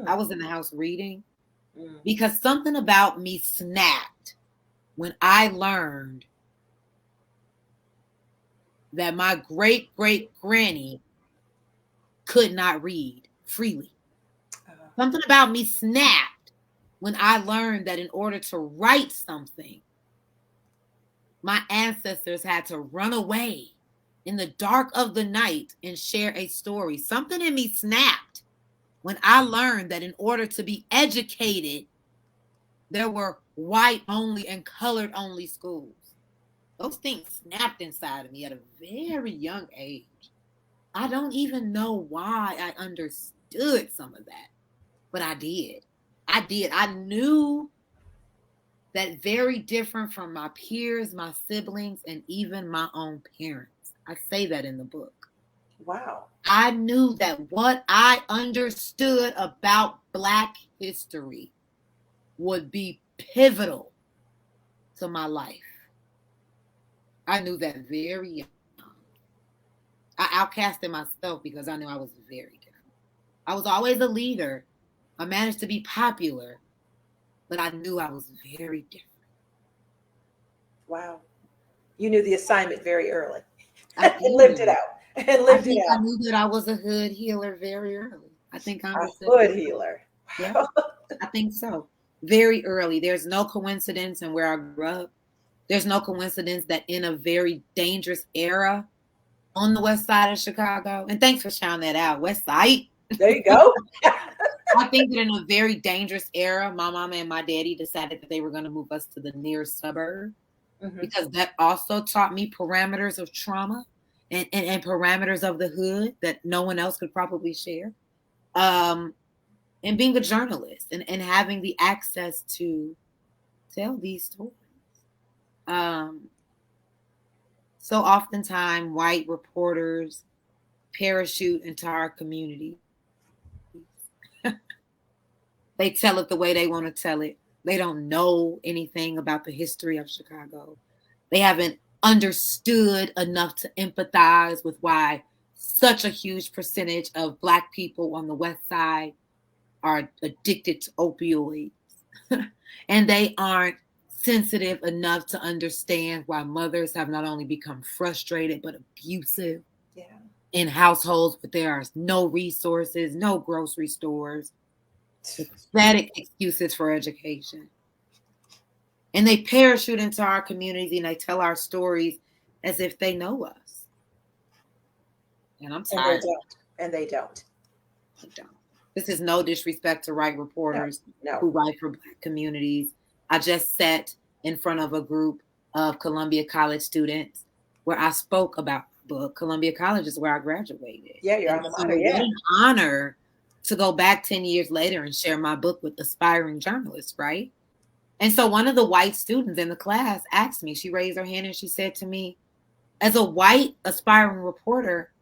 I was in the house reading because something about me snapped when I learned that my great-great-granny could not read freely. Something about me snapped when I learned that in order to write something, my ancestors had to run away in the dark of the night and share a story. Something in me snapped when I learned that in order to be educated, there were white only and colored only schools. Those things snapped inside of me at a very young age. I don't even know why I understood some of that, but I did. I knew that very different from my peers, my siblings, and even my own parents. I say that in the book. Wow. I knew that what I understood about Black history would be pivotal to my life. I knew that very young. I outcasted myself because I knew I was very different. I was always a leader. I managed to be popular, but I knew I was very different. Wow. You knew the assignment very early I and lived it out. I knew that I was a hood healer very early. I think I A understood. hood healer. Yeah, I think so. Very early. There's no coincidence in where I grew up. There's no coincidence that in a very dangerous era on the west side of Chicago, and thanks for shouting that out, West Side. There you go. I think that in a very dangerous era, my mama and my daddy decided that they were going to move us to the nearest suburb, because that also taught me parameters of trauma and parameters of the hood that no one else could probably share. And being a journalist and having the access to tell these stories. So oftentimes white reporters parachute into our community. They tell it the way they want to tell it. They don't know anything about the history of Chicago. They haven't understood enough to empathize with why such a huge percentage of Black people on the West Side are addicted to opioids. And they aren't sensitive enough to understand why mothers have not only become frustrated, but abusive in households where there are no resources, no grocery stores, pathetic excuses for education. And they parachute into our community and they tell our stories as if they know us. And I'm tired. And they don't. This is no disrespect to white reporters who write for Black communities. I just sat in front of a group of Columbia College students where I spoke about the book. Columbia College is where I graduated. Yeah, you're alma mater. Yeah. What an honor to go back 10 years later and share my book with aspiring journalists, right? And so one of the white students in the class asked me, she raised her hand and she said to me, as a white aspiring reporter,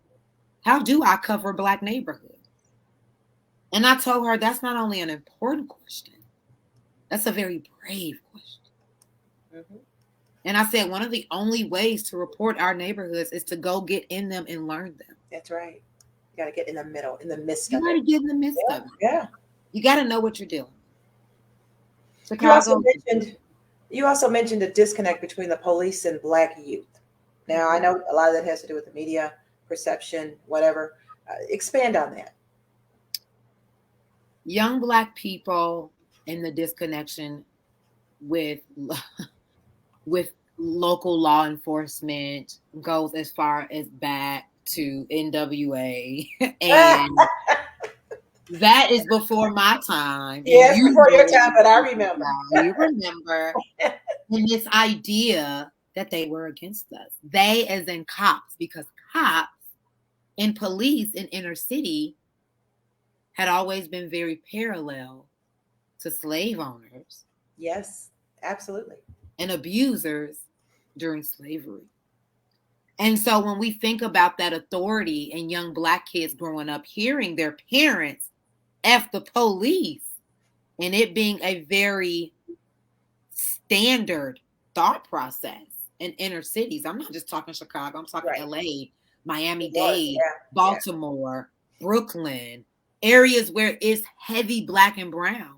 how do I cover Black neighborhoods? And I told her that's not only an important question, that's a very brave question. And I said, one of the only ways to report our neighborhoods is to go get in them and learn them. That's right. You got to get in the middle, in the midst of it. You got to get in the midst of it. Yeah. You got to know what you're doing. Chicago. You also mentioned the disconnect between the police and Black youth. Now, I know a lot of that has to do with the media, perception, whatever. Expand on that. Young Black people and the disconnection with local law enforcement goes as far as back to NWA, and that is before my time. Yes, before your time, but I remember. You remember. And this idea that they were against us. They as in cops, because cops and police in inner city had always been very parallel to slave owners. Yes, absolutely. And abusers during slavery. And so when we think about that authority and young Black kids growing up hearing their parents F the police, and it being a very standard thought process in inner cities. I'm not just talking Chicago, I'm talking LA, Miami-Dade, Baltimore, Brooklyn, areas where it's heavy Black and brown,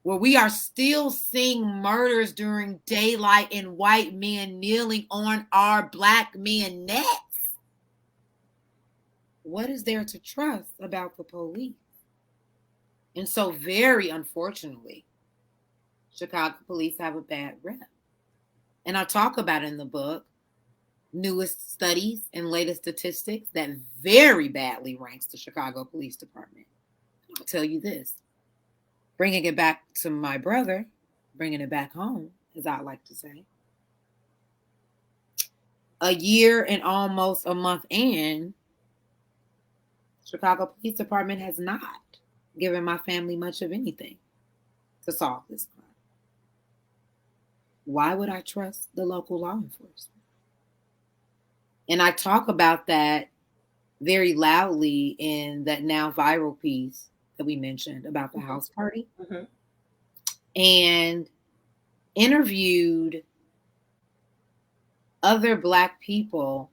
where we are still seeing murders during daylight and white men kneeling on our Black men necks. What is there to trust about the police? And so very unfortunately, Chicago police have a bad rep. And I talk about in the book newest studies and latest statistics that very badly ranks the Chicago Police Department. I'll tell you this, bringing it back to my brother, bringing it back home, as I like to say. A year and almost a month in, Chicago Police Department has not given my family much of anything to solve this crime. Why would I trust the local law enforcement? And I talk about that very loudly in that now viral piece that we mentioned about the house party. Mm-hmm. And interviewed other Black people,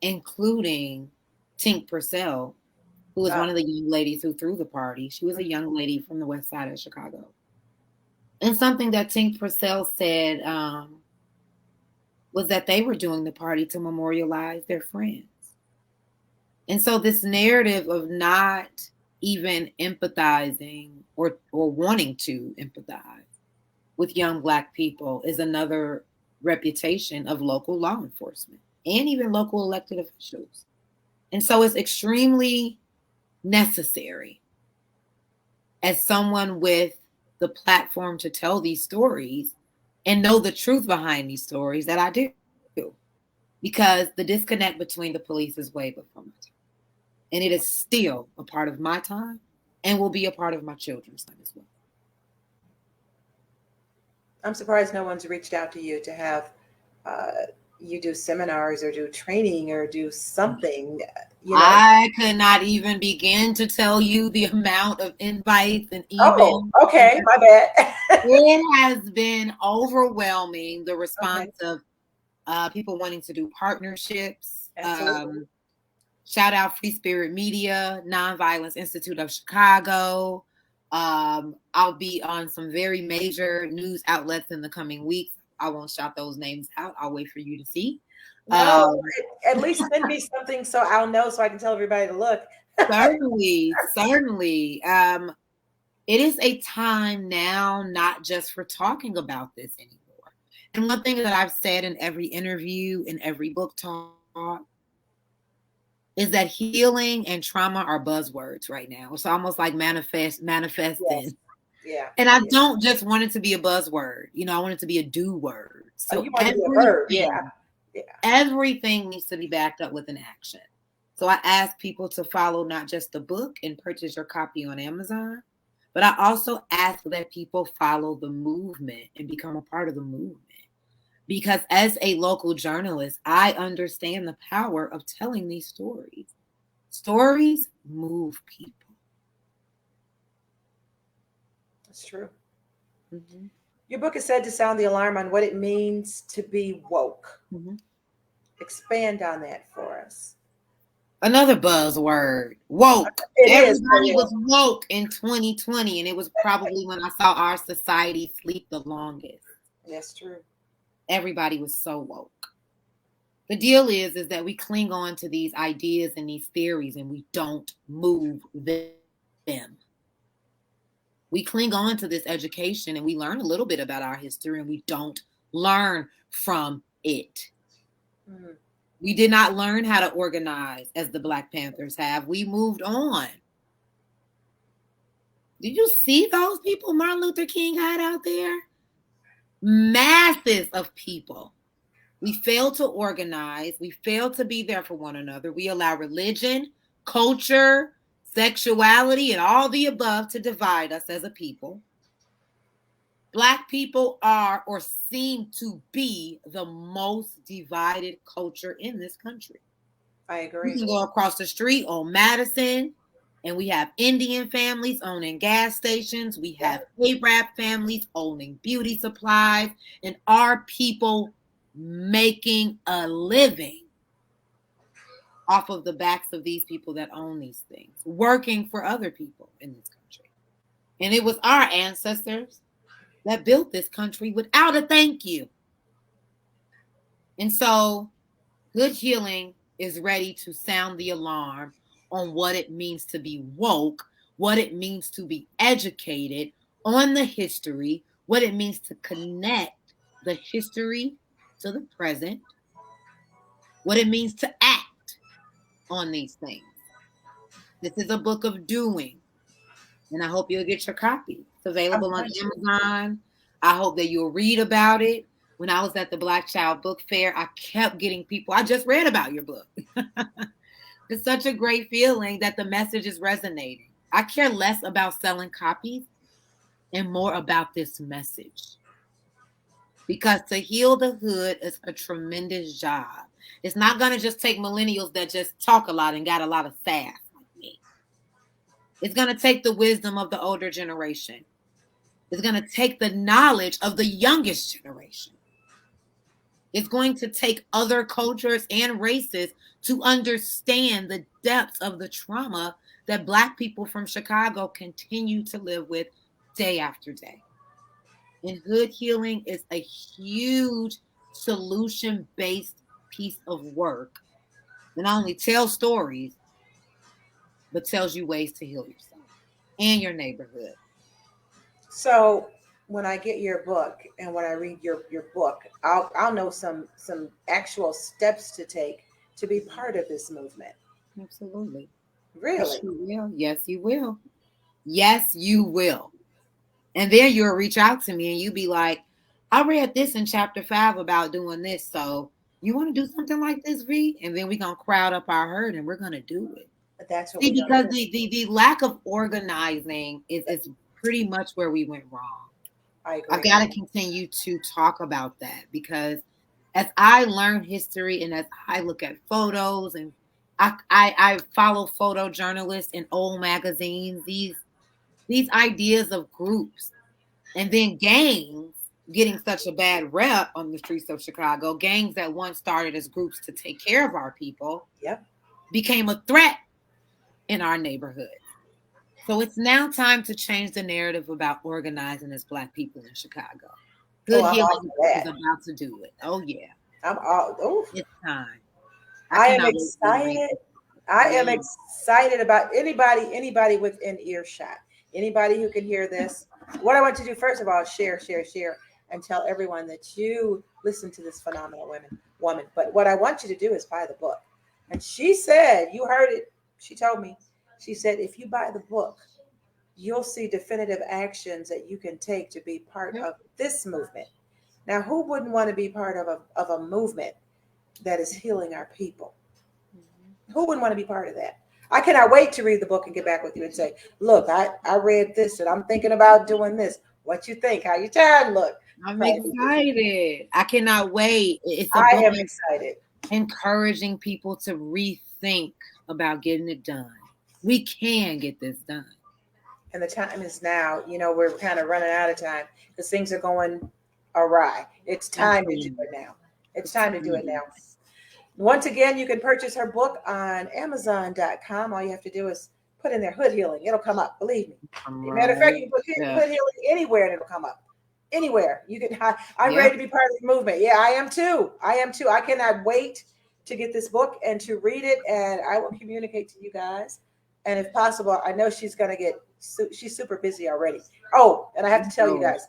including Tink Purcell, who was one of the young ladies who threw the party. She was a young lady from the west side of Chicago. And something that Tink Purcell said was that they were doing the party to memorialize their friends. And so this narrative of not even empathizing or wanting to empathize with young Black people is another reputation of local law enforcement and even local elected officials. And so it's extremely necessary as someone with the platform to tell these stories and know the truth behind these stories that I do. Because the disconnect between the police is way before my time. And it is still a part of my time and will be a part of my children's time as well. I'm surprised no one's reached out to you to have you do seminars or do training or do something. You know? I could not even begin to tell you the amount of invites and emails. Oh, okay, my bad. It has been overwhelming, the response of people wanting to do partnerships. Shout out Free Spirit Media, Nonviolence Institute of Chicago. I'll be on some very major news outlets in the coming weeks. I won't shout those names out. I'll wait for you to see. No, at least send me something so I'll know, so I can tell everybody to look. Certainly. It is a time now, not just for talking about this anymore. And one thing that I've said in every interview, in every book talk, is that healing and trauma are buzzwords right now. It's almost like manifesting. Yes. Yeah. And I don't just want it to be a buzzword. I want it to be a do word. So you want it to be a verb. Yeah. Everything needs to be backed up with an action. So I ask people to follow not just the book and purchase your copy on Amazon, but I also ask that people follow the movement and become a part of the movement. Because as a local journalist, I understand the power of telling these stories. Stories move people. That's true. Mm-hmm. Your book is said to sound the alarm on what it means to be woke. Mm-hmm. Expand on that for us. Another buzzword, woke. Everybody was woke in 2020, and it was probably when I saw our society sleep the longest. That's true. Everybody was so woke. The deal is that we cling on to these ideas and these theories, and we don't move them. We cling on to this education, and we learn a little bit about our history, and we don't learn from it. Mm-hmm. We did not learn how to organize as the Black Panthers have. We moved on. Did you see those people Martin Luther King had out there? Masses of people. We failed to organize. We failed to be there for one another. We allow religion, culture, sexuality, and all the above to divide us as a people. Black people are or seem to be the most divided culture in this country. I agree. We can go across the street on Madison, and we have Indian families owning gas stations. We have Arab families owning beauty supplies, and our people making a living off of the backs of these people that own these things, working for other people in this country. And it was our ancestors that built this country without a thank you. And so Good Healing is ready to sound the alarm on what it means to be woke what it means to be educated on the history, what it means to connect the history to the present, what it means to act on these things. This is a book of doing, and I hope you'll get your copy. It's available on Amazon. I hope that you'll read about it. When I was at the Black Child Book Fair, I kept getting people, I just read about your book. It's such a great feeling that the message is resonating. I care less about selling copies and more about this message. Because to heal the hood is a tremendous job. It's not going to just take millennials that just talk a lot and got a lot of sass like me. It's going to take the wisdom of the older generation. It's going to take the knowledge of the youngest generation. It's going to take other cultures and races to understand the depths of the trauma that Black people from Chicago continue to live with day after day. And hood healing is a huge solution-based piece of work that not only tells stories, but tells you ways to heal yourself and your neighborhood. So when I get your book and when I read your book, I'll know some actual steps to take to be part of this movement. Absolutely. Really? Yes, you will. Yes, you will. Yes, you will. And then you'll reach out to me and you'll be like, I read this in chapter 5 about doing this. So you want to do something like this, V? And then we're going to crowd up our herd and we're going to do it. That's what because the lack of organizing is pretty much where we went wrong. I agree. I've got to continue to talk about that because as I learn history and as I look at photos and I follow photojournalists in old magazines, these ideas of groups and then gangs getting such a bad rep on the streets of Chicago, gangs that once started as groups to take care of our people, became a threat in our neighborhood. So it's now time to change the narrative about organizing as Black people in Chicago. Good healing is about to do it. Oh yeah. It's time. I am excited. I am excited about anybody within earshot. Anybody who can hear this. What I want to do first of all is share, and tell everyone that you listen to this phenomenal woman. But what I want you to do is buy the book. And she said, you heard it. She told me. She said, if you buy the book, you'll see definitive actions that you can take to be part of this movement. Now, who wouldn't want to be part of a movement that is healing our people? Who wouldn't want to be part of that? I cannot wait to read the book and get back with you and say, look, I read this and I'm thinking about doing this. What you think? How your time look? I'm excited. I cannot wait. I am excited. Encouraging people to rethink about getting it done. We can get this done. And the time is now. You know, we're kind of running out of time because things are going awry. It's time to do it now. It's time to do it now. Once again, you can purchase her book on Amazon.com. All you have to do is put in there hood healing. It'll come up. Believe me. Matter of fact, you put hood healing anywhere and it'll come up. Anywhere. You can. I'm ready to be part of the movement. Yeah, I am too. I cannot wait to get this book and to read it. And I will communicate to you guys. And if possible, I know she's going to get, she's super busy already. Oh, and I have to tell you guys,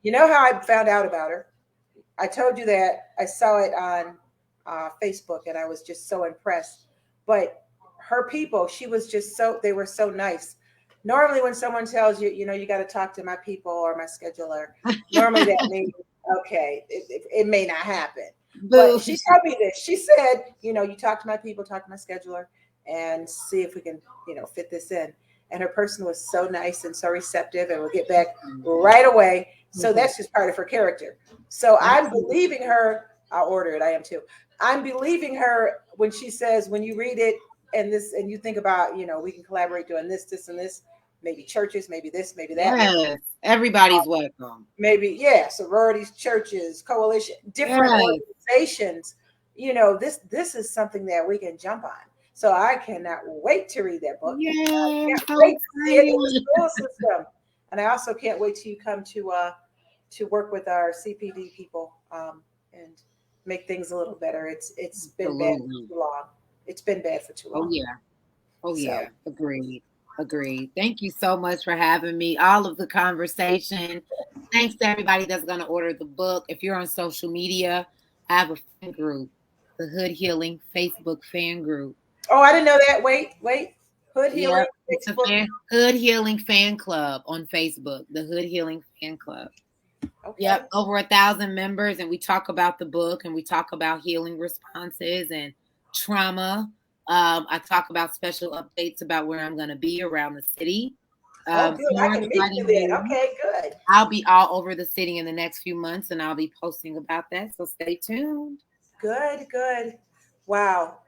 you know how I found out about her? I told you that I saw it on Facebook and I was just so impressed. But her people, they were so nice. Normally when someone tells you, you know, you got to talk to my people or my scheduler, normally that means, okay, it may not happen. But she told me this. She said, you know, you talk to my people, talk to my scheduler, and see if we can, you know, fit this in. And her person was so nice and so receptive and will get back right away. So that's just part of her character. So I'm believing her. I'll order it. I am too. I'm believing her when she says, when you read it and you think about, you know, we can collaborate doing this, and this, maybe churches, maybe this, maybe that. Yes, everybody's welcome. Maybe, sororities, churches, coalition, different organizations. You know, this is something that we can jump on. So I cannot wait to read that book. Yeah, I can't wait to see it in the school system. And I also can't wait till you come to work with our CPD people and make things a little better. It's been bad for too long. It's been bad for too long. Oh yeah. Agreed. Agreed. Thank you so much for having me. All of the conversation. Thanks to everybody that's going to order the book. If you're on social media, I have a fan group, the Hood Healing Facebook fan group. Oh, I didn't know that. Wait. Hood Healing Yep, it's a Facebook. Hood Healing fan club on Facebook, the Hood Healing fan club. Okay. Yep, over 1,000 members, and we talk about the book and we talk about healing responses and trauma. I talk about special updates about where I'm going to be around the city. Oh, good. I More can meet you exciting then. news. Okay, good. I'll be all over the city in the next few months, and I'll be posting about that. So stay tuned. Good. Wow.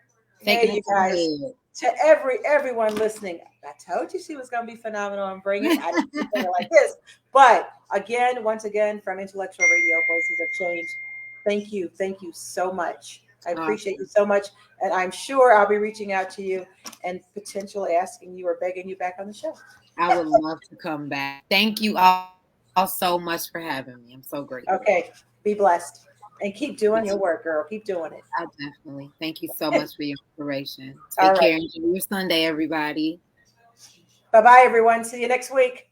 Taking Hey, it you to guys. the head. To everyone listening, I told you she was going to be phenomenal and bring it. I didn't bring it like this. But again, once again, from Intellectual Radio, Voices of Change, thank you. Thank you so much. I appreciate you so much. And I'm sure I'll be reaching out to you and potentially asking you or begging you back on the show. I would love to come back. Thank you all so much for having me. I'm so grateful. Okay. Be blessed. And keep doing your work, girl. Keep doing it. I definitely. Thank you so much for your inspiration. All Take care. right. Enjoy your Sunday, everybody. Bye-bye, everyone. See you next week.